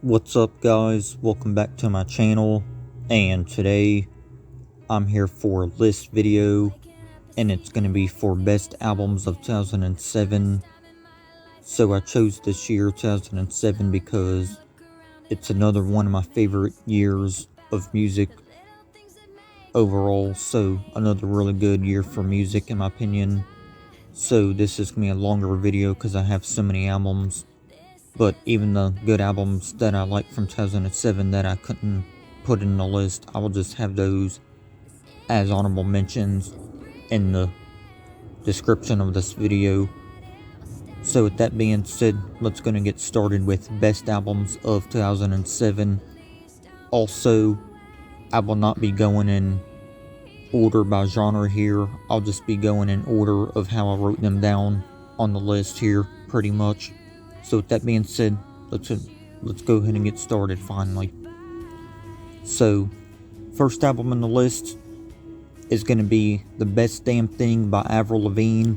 What's up, guys? Welcome back to my channel, and today I'm here for a list video, and it's going to be for best albums of 2007. So I chose this year 2007 because it's another one of my favorite years of music overall, so another really good year for music in my opinion. So this is going to be a longer video because I have so many albums. But even the good albums that I like from 2007 that I couldn't put in the list, I will just have those as honorable mentions in the description of this video. So with that being said, let's go and get started with best albums of 2007. Also, I will not be going in order by genre here. I'll just be going in order of how I wrote them down on the list here, pretty much. So with that being said, let's go ahead and get started finally. So, first album on the list is going to be The Best Damn Thing by Avril Lavigne.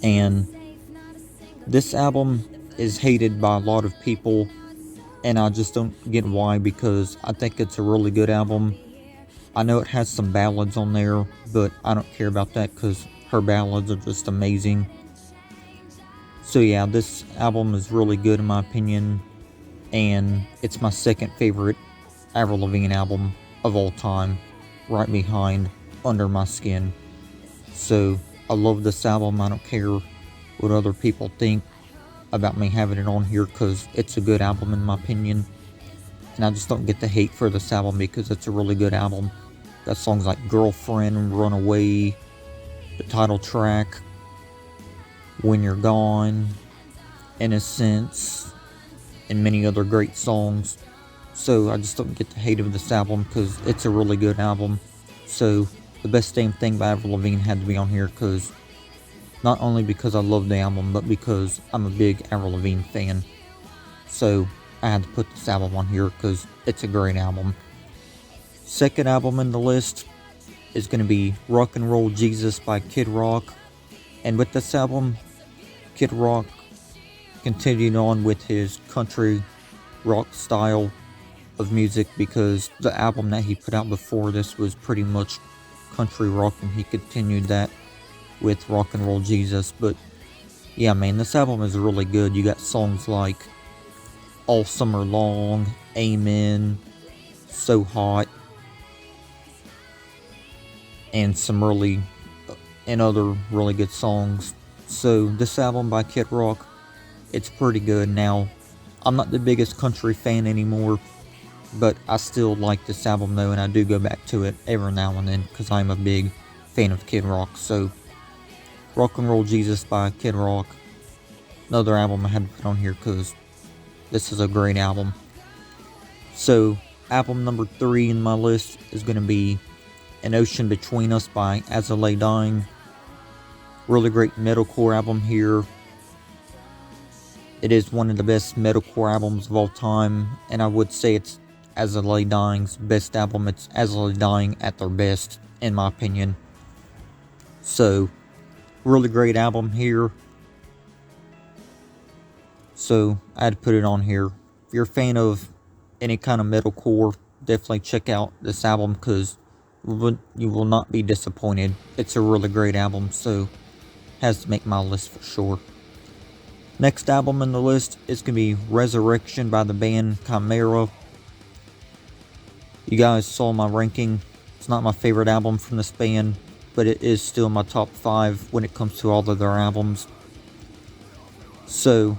And this album is hated by a lot of people, and I just don't get why, because I think it's a really good album. I know it has some ballads on there, but I don't care about that because her ballads are just amazing. So yeah, this album is really good in my opinion, and it's my second favorite Avril Lavigne album of all time, right behind Under My Skin. So I love this album. I don't care what other people think about me having it on here because it's a good album in my opinion, and I just don't get the hate for this album because it's a really good album. Got songs like Girlfriend, Runaway, the title track, When You're Gone, Innocence, and many other great songs. So I just don't get the hate of this album because it's a really good album. So The Best Damn Thing by Avril Lavigne had to be on here because not only because I love the album, but because I'm a big Avril Lavigne fan. So I had to put this album on here because it's a great album. Second album in the list is going to be Rock and Roll Jesus by Kid Rock. And with this album, Kid Rock continued on with his country rock style of music, because the album that he put out before this was pretty much country rock, and he continued that with Rock and Roll Jesus. But yeah, man, this album is really good. You got songs like All Summer Long, Amen, So Hot, and other really good songs. So this album by Kid Rock, it's pretty good. Now, I'm not the biggest country fan anymore, but I still like this album though, and I do go back to it every now and then because I'm a big fan of Kid Rock. So Rock and Roll Jesus by Kid Rock, another album I had to put on here because this is a great album. So album number 3 in my list is going to be An Ocean Between Us by As I Lay Dying. Really great metalcore album here. It is one of the best metalcore albums of all time, and I would say it's As I Lay Dying's best album. It's As I Lay Dying at their best, in my opinion. So, really great album here. So, I had to put it on here. If you're a fan of any kind of metalcore, definitely check out this album because you will not be disappointed. It's a really great album, so has to make my list for sure. Next album on the list is going to be Resurrection by the band Chimera. You guys saw my ranking. It's not my favorite album from this band, but it is still my top 5 when it comes to all of their albums. So,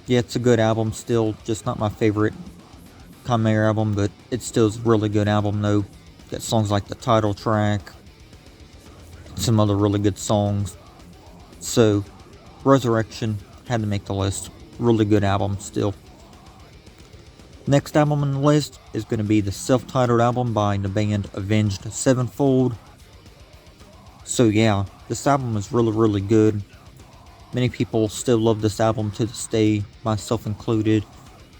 yeah, it's a good album still, just not my favorite Chimera album, but it still is a really good album though. Got songs like the title track, some other really good songs. So, Resurrection had to make the list. Really good album still. Next album on the list is going to be the self-titled album by the band Avenged Sevenfold. So yeah, this album is really good. Many people still love this album to this day, myself included.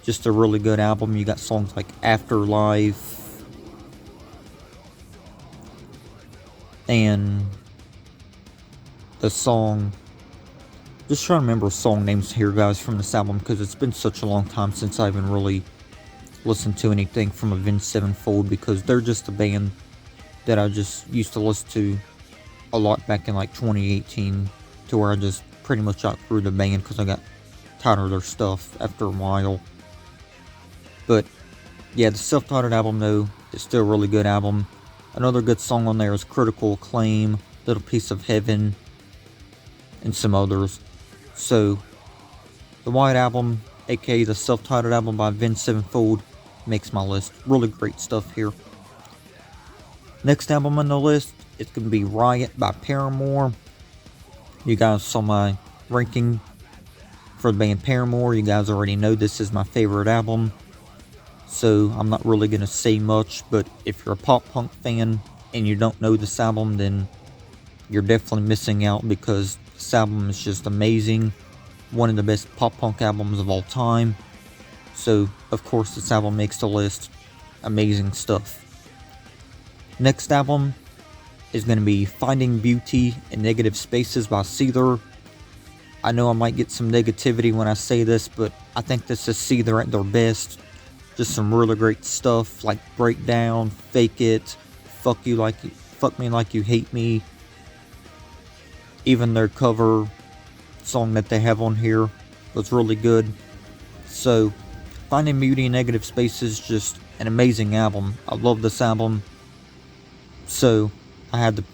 Just a really good album. You got songs like Afterlife and the song Just trying to remember song names here, guys, from this album, because it's been such a long time since I even really listened to anything from Avenged Sevenfold, because they're just a band that I just used to listen to a lot back in like 2018, to where I just pretty much outgrew the band because I got tired of their stuff after a while. But yeah, the self-titled album though is still a really good album. Another good song on there is Critical Acclaim, Little Piece of Heaven, and some others. So the White Album, aka the self-titled album by Avenged Sevenfold, makes my list. Really great stuff here. Next album on the list is going to be Riot by Paramore. You guys saw my ranking for the band Paramore. You guys already know this is my favorite album, so I'm not really going to say much, but if you're a pop punk fan and you don't know this album, then you're definitely missing out, because this album is just amazing. One of the best pop punk albums of all time. So, of course, this album makes the list. Amazing stuff. Next album is going to be Finding Beauty in Negative Spaces by Seether. I know I might get some negativity when I say this, but I think this is Seether at their best. Just some really great stuff like Breakdown, Fake It, Fuck Me Like You Hate Me. Even their cover song that they have on here was really good. So, Finding Beauty in Negative Spaces, just an amazing album. I love this album. So, I had to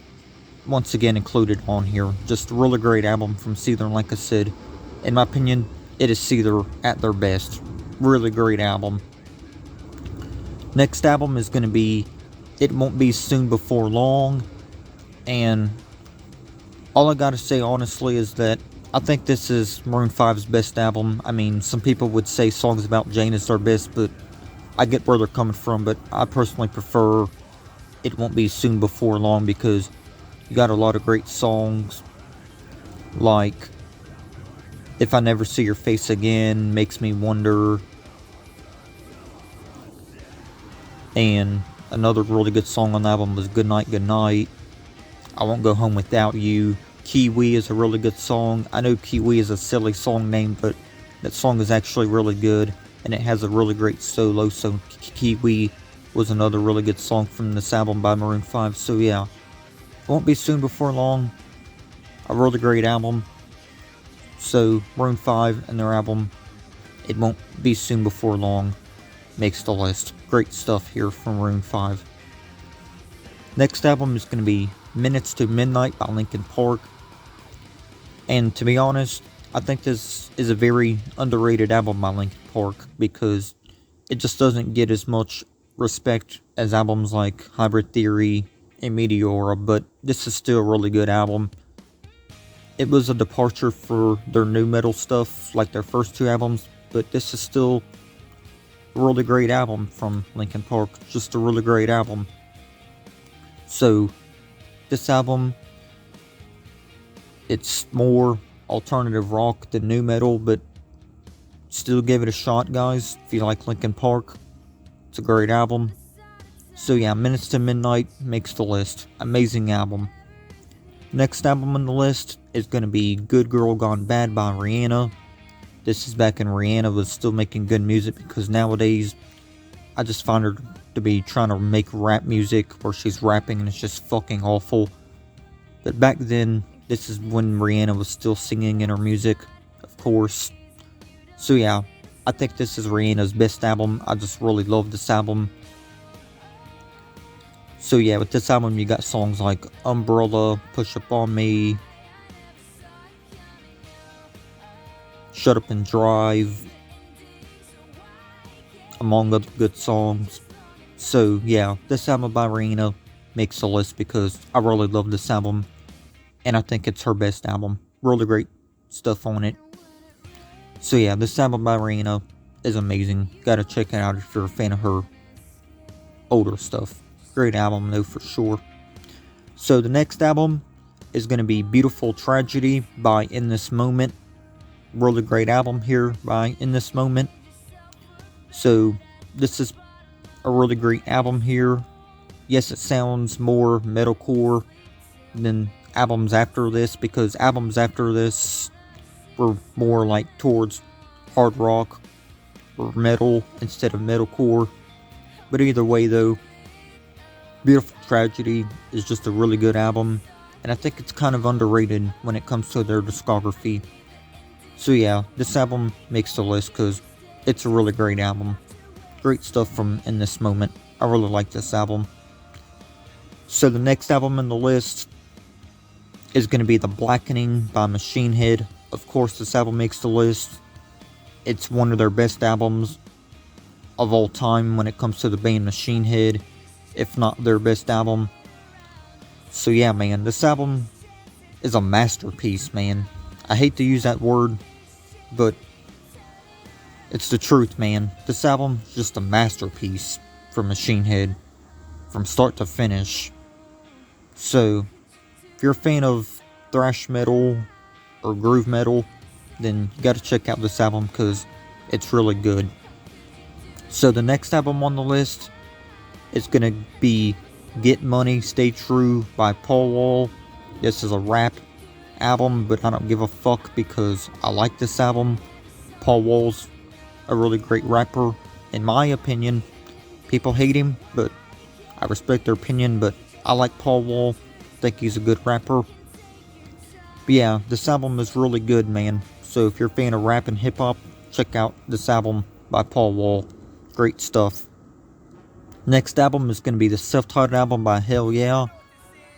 once again include it on here. Just a really great album from Seether, and like I said, in my opinion, it is Seether at their best. Really great album. Next album is going to be It Won't Be Soon Before Long, and all I gotta say honestly is that I think this is Maroon 5's best album. I mean, some people would say Songs About Jane is their best, but I get where they're coming from, but I personally prefer It Won't Be Soon Before Long, because you got a lot of great songs like If I Never See Your Face Again, Makes Me Wonder, and another really good song on the album was Good Night, Good Night, I Won't Go Home Without You. Kiwi is a really good song. I know Kiwi is a silly song name, but that song is actually really good, and it has a really great solo, so Kiwi was another really good song from this album by Maroon 5. So yeah, Won't Be Soon Before Long, a really great album. So Maroon 5 and their album It Won't Be Soon Before Long makes the list. Great stuff here from Maroon 5. Next album is going to be Minutes to Midnight by Linkin Park. And to be honest, I think this is a very underrated album by Linkin Park, because it just doesn't get as much respect as albums like Hybrid Theory and Meteora, but this is still a really good album. It was a departure for their new metal stuff, like their first two albums, but this is still a really great album from Linkin Park. Just a really great album. So, this album, it's more alternative rock than new metal, but still give it a shot, guys, if you like Linkin Park. It's a great album. So yeah, Minutes to Midnight makes the list. Amazing album. Next album on the list is going to be Good Girl Gone Bad by Rihanna. This is back when Rihanna was still making good music, because nowadays I just find her to be trying to make rap music where she's rapping and it's just fucking awful. But back then, this is when Rihanna was still singing in her music, of course. So yeah, I think this is Rihanna's best album. I just really love this album. So yeah, with this album you got songs like Umbrella, Push Up On Me, Shut Up and Drive, among other good songs. So yeah, this album by Rihanna makes the list because I really love this album, and I think it's her best album. Really great stuff on it. So yeah, this album by Rihanna is amazing. Gotta check it out if you're a fan of her older stuff. Great album though, for sure. So the next album is going to be Beautiful Tragedy by In This Moment. Really great album here by In This Moment. So this is a really great album here. Yes, it sounds more metalcore than albums after this, because albums after this were more like towards hard rock or metal instead of metalcore. But either way though, Beautiful Tragedy is just a really good album, and I think it's kind of underrated when it comes to their discography. So yeah, this album makes the list because it's a really great album. Great stuff from In This Moment. I really like this album. So the next album in the list is going to be The Blackening by Machine Head. Of course, this album makes the list. It's one of their best albums of all time when it comes to the band Machine Head, if not their best album. So yeah, man, this album is a masterpiece, man. I hate to use that word, but it's the truth, man. This album is just a masterpiece for Machine Head, from start to finish. So, if you're a fan of thrash metal or groove metal, then you gotta check out this album because it's really good. So the next album on the list is gonna be Get Money, Stay True by Paul Wall. This is a rap album, but I don't give a fuck because I like this album. Paul Wall's a really great rapper, in my opinion. People hate him, but I respect their opinion, but I like Paul Wall. Think he's a good rapper. But yeah, this album is really good, man. So if you're a fan of rap and hip-hop, check out this album by Paul Wall. Great stuff. Next album is going to be the self-titled album by Hell Yeah.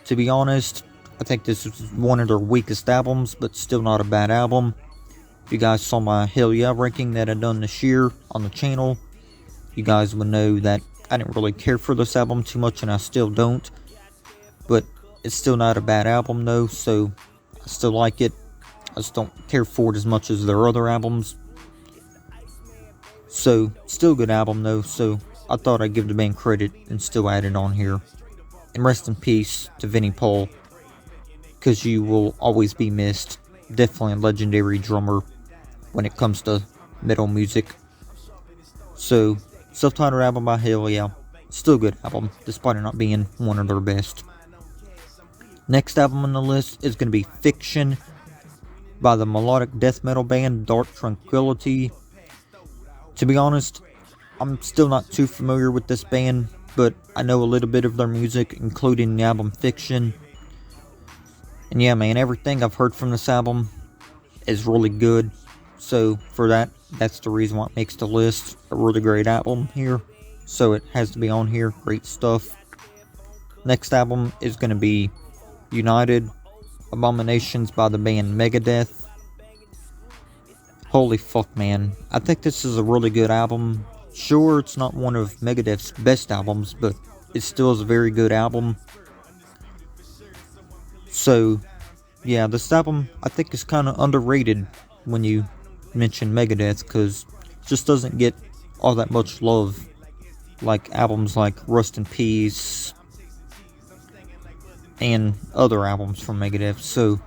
To be honest, I think this is one of their weakest albums, but still not a bad album. If you guys saw my Hell Yeah ranking that I done this year on the channel, you guys would know that I didn't really care for this album too much, and I still don't. But it's still not a bad album though, so I still like it. I just don't care for it as much as their other albums. So, still a good album though, so I thought I'd give the band credit and still add it on here. And rest in peace to Vinnie Paul, because you will always be missed. Definitely a legendary drummer when it comes to metal music. So, self-titled album by Hell Yeah. Still a good album, despite it not being one of their best. Next album on the list is going to be Fiction by the melodic death metal band Dark Tranquillity. To be honest, I'm still not too familiar with this band, but I know a little bit of their music, including the album Fiction. And yeah, man, everything I've heard from this album is really good. So for that's the reason why it makes the list. A really great album here, so it has to be on here. Great stuff. Next album is going to be United Abominations by the band Megadeth. Holy fuck, man. I think this is a really good album. Sure, it's not one of Megadeth's best albums, but it still is a very good album. So, yeah, this album I think is kind of underrated when you mention Megadeth, because it just doesn't get all that much love like albums like Rust in Peace and other albums from Megadeth. So,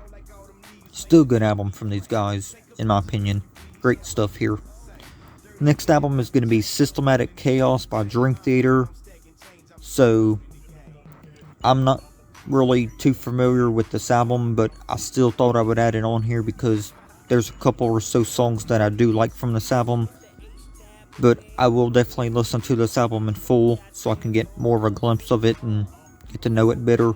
still a good album from these guys, in my opinion. Great stuff here. Next album is going to be Systematic Chaos by Dream Theater. So, I'm not really too familiar with this album, but I still thought I would add it on here because there's a couple or so songs that I do like from this album. But I will definitely listen to this album in full so I can get more of a glimpse of it and get to know it better.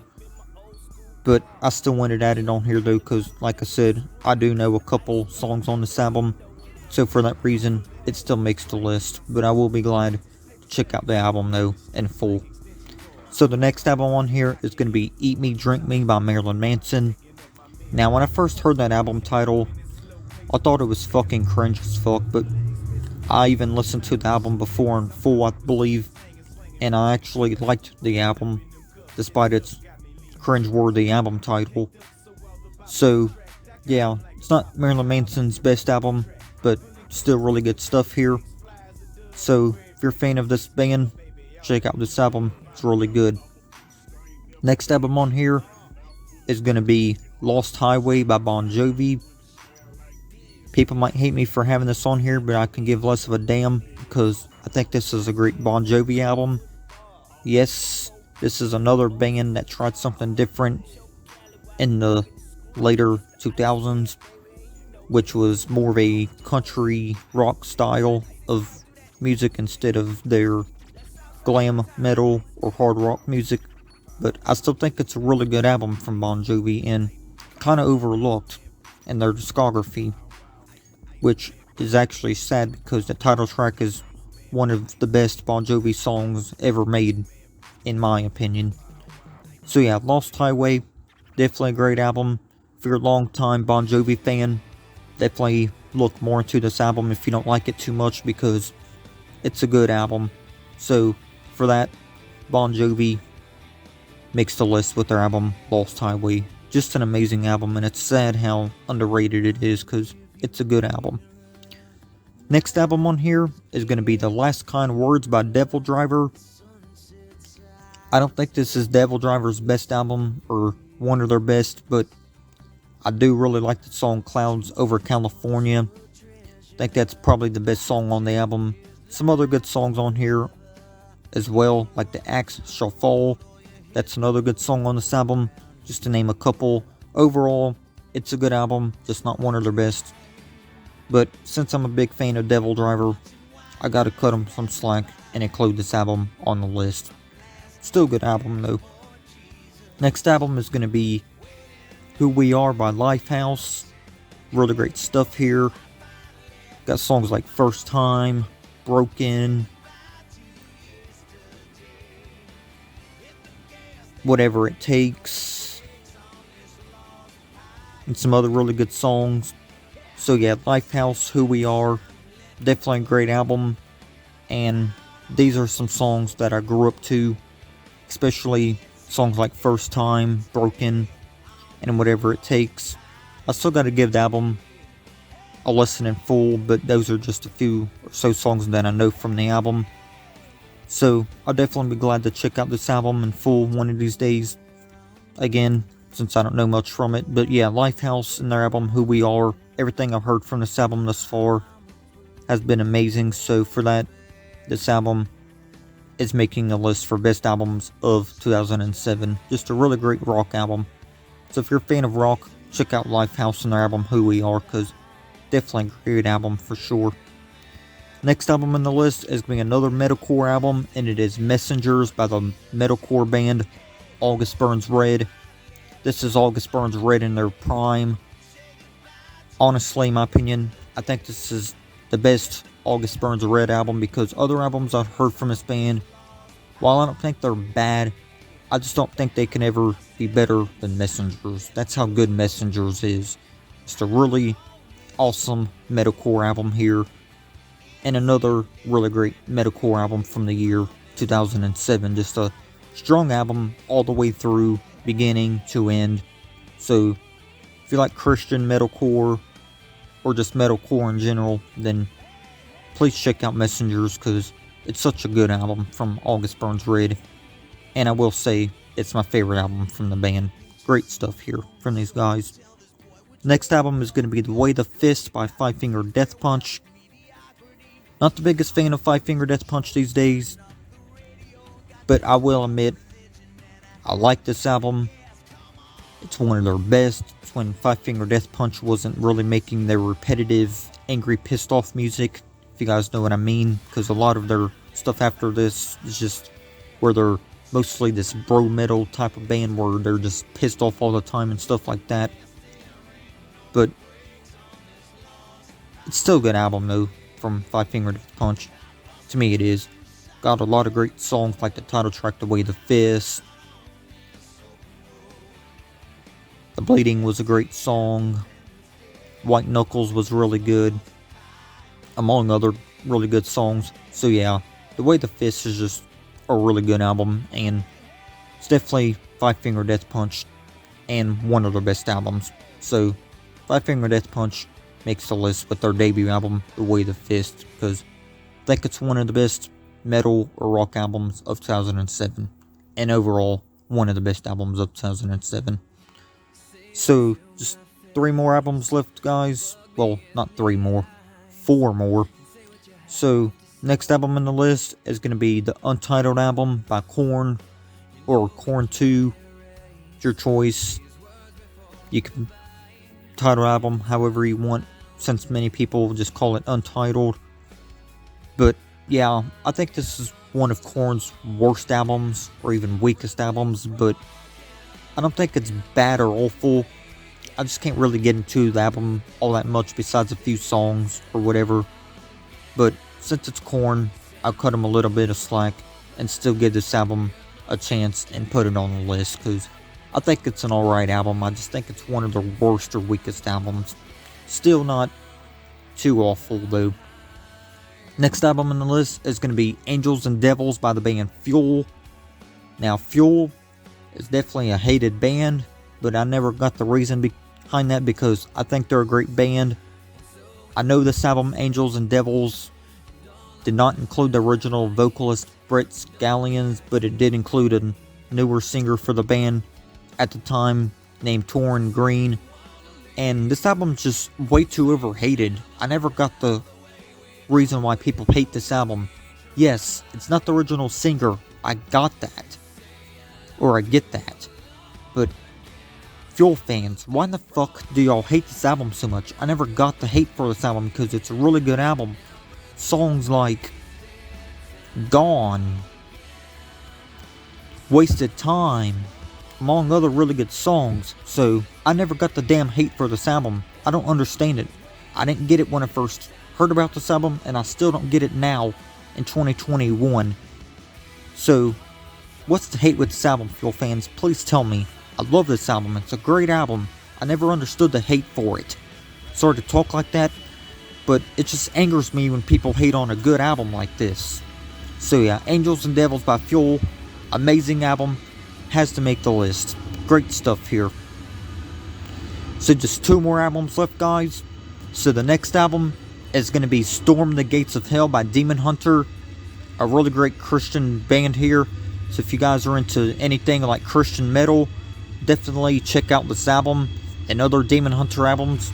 But I still wanted added on here though, because like I said, I do know a couple songs on this album. So for that reason, it still makes the list. But I will be glad to check out the album though in full. So the next album on here is going to be Eat Me, Drink Me by Marilyn Manson. Now when I first heard that album title, I thought it was fucking cringe as fuck. But I even listened to the album before in full, I believe. And I actually liked the album, despite its cringe-worthy album title. So, yeah, it's not Marilyn Manson's best album, but still really good stuff here. So, if you're a fan of this band, check out this album. It's really good. Next album on here is going to be Lost Highway by Bon Jovi. People might hate me for having this on here, but I can give less of a damn because I think this is a great Bon Jovi album. Yes, this is another band that tried something different in the later 2000s. which was more of a country rock style of music instead of their glam metal or hard rock music. But I still think it's a really good album from Bon Jovi and kind of overlooked in their discography, which is actually sad because the title track is one of the best Bon Jovi songs ever made, in my opinion. So yeah, Lost Highway, definitely a great album. If you're a long-time Bon Jovi fan, definitely look more into this album if you don't like it too much because it's a good album. So for that, Bon Jovi makes the list with their album Lost Highway. Just an amazing album, and it's sad how underrated it is because it's a good album. Next album on here is going to be The Last Kind Words by Devil Driver. I don't think this is Devil Driver's best album or one of their best, but I do really like the song Clouds Over California. I think that's probably the best song on the album. Some other good songs on here as well, like The Axe Shall Fall. That's another good song on this album, just to name a couple. Overall, it's a good album, just not one of their best. But since I'm a big fan of Devil Driver, I gotta cut them some slack and include this album on the list. Still a good album though. Next album is gonna be Who We Are by Lifehouse. Really great stuff here. Got songs like First Time, Broken, Whatever It Takes, and some other really good songs. So yeah, Lifehouse, Who We Are, definitely a great album. And these are some songs that I grew up to, especially songs like First Time, Broken, and Whatever It Takes. I still got to give the album a listen in full, but those are just a few or so songs that I know from the album. So I'll definitely be glad to check out this album in full one of these days. Again, since I don't know much from it. But yeah, Lifehouse and their album Who We Are, everything I've heard from this album thus far has been amazing. So for that, this album is making the list for best albums of 2007. Just a really great rock album. So if you're a fan of rock, check out Lifehouse and their album Who We Are, because definitely a great album for sure. Next album on the list is going to be another metalcore album, and it is Messengers by the metalcore band August Burns Red. This is August Burns Red in their prime. Honestly, in my opinion, I think this is the best August Burns Red album because other albums I've heard from this band, while I don't think they're bad, I just don't think they can ever be better than Messengers. That's how good Messengers is. It's a really awesome metalcore album here. And another really great metalcore album from the year 2007. Just a strong album all the way through, beginning to end. So if you like Christian metalcore or just metalcore in general, then please check out Messengers because it's such a good album from August Burns Red. And I will say it's my favorite album from the band. Great stuff here from these guys. Next album is going to be The Way the Fist by Five Finger Death Punch. Not the biggest fan of Five Finger Death Punch these days, but I will admit, I like this album. It's one of their best. It's when Five Finger Death Punch wasn't really making their repetitive, angry, pissed off music, if you guys know what I mean, because a lot of their stuff after this is just where they're mostly this bro metal type of band where they're just pissed off all the time and stuff like that. But it's still a good album though. From Five Finger Death Punch. To me it is. Got a lot of great songs like the title track The Way the Fist. The Bleeding was a great song. White Knuckles was really good. Among other really good songs. So yeah, The Way the Fist is just a really good album. And it's definitely Five Finger Death Punch and one of their best albums. So Five Finger Death Punch makes the list with their debut album, The Way the Fist, because I think it's one of the best metal or rock albums of 2007, and overall, one of the best albums of 2007. So, just 3 more albums left, guys. Well, not 3 more, 4 more. So, next album on the list is going to be the Untitled album by Korn, or Korn 2, it's your choice. You can title album however you want. since many people just call it Untitled. But yeah, I think this is one of Korn's worst albums, or even weakest albums, but I don't think it's bad or awful. I just can't really get into the album all that much besides a few songs or whatever. But since it's Korn, I'll cut him a little bit of slack and still give this album a chance and put it on the list, because I think it's an alright album. I just think it's one of the worst or weakest albums. Still not too awful though. Next album on the list is going to be Angels and Devils by the band Fuel. Now Fuel is definitely a hated band, but I never got the reason behind that, because I think they're a great band. I know this album, Angels and Devils, did not include the original vocalist Brett Scallions, but it did include a newer singer for the band at the time named Torrin Green. And this album's just way too overhated. I never got the reason why people hate this album. Yes, it's not the original singer. I got that. Or I get that. But Fuel fans, why the fuck do y'all hate this album so much? I never got the hate for this album because it's a really good album. Songs like Gone, Wasted Time, among other really good songs. So I never got the damn hate for this album. I don't understand it. I didn't get it when I first heard about this album, and I still don't get it now in 2021. So what's the hate with this album, Fuel fans? Please tell me. I love this album. It's a great album. I never understood the hate for it. Sorry to talk like that, but it just angers me when people hate on a good album like this. So yeah, Angels and Devils by Fuel. Amazing album. Has to make the list. Great stuff here. So just 2 more albums left, guys. So the next album is going to be Storm the Gates of Hell by Demon Hunter. A really great Christian band here. So if you guys are into anything like Christian metal, definitely check out this album and other Demon Hunter albums.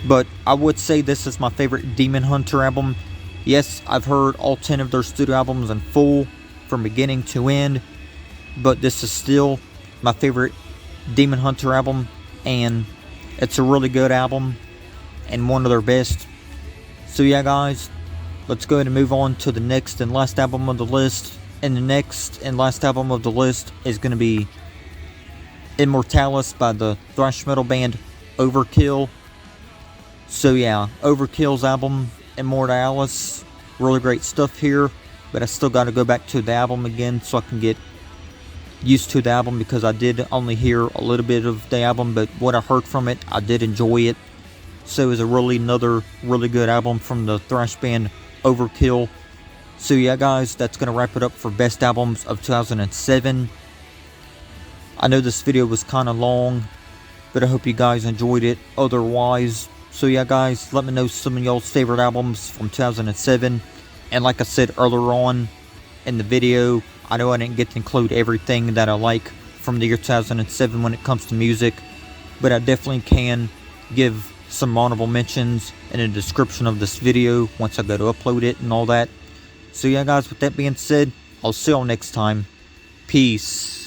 But I would say this is my favorite Demon Hunter album. Yes, I've heard all 10 of their studio albums in full, from beginning to end. But this is still my favorite Demon Hunter album. And it's a really good album, and one of their best. So yeah, guys, let's go ahead and move on to the next and last album of the list. And the next and last album of the list is going to be Immortalis by the thrash metal band Overkill. So yeah, Overkill's album, Immortalis, really great stuff here. But I still got to go back to the album again so I can get used to the album, because I did only hear a little bit of the album, but what I heard from it, I did enjoy it. So it was another really good album from the thrash band Overkill. So yeah, guys, that's going to wrap it up for best albums of 2007. I know this video was kind of long, but I hope you guys enjoyed it otherwise. So yeah, guys, let me know some of y'all's favorite albums from 2007. And like I said earlier on in the video, I know I didn't get to include everything that I like from the year 2007 when it comes to music, but I definitely can give some honorable mentions in the description of this video once I go to upload it and all that. So yeah, guys, with that being said, I'll see y'all next time. Peace.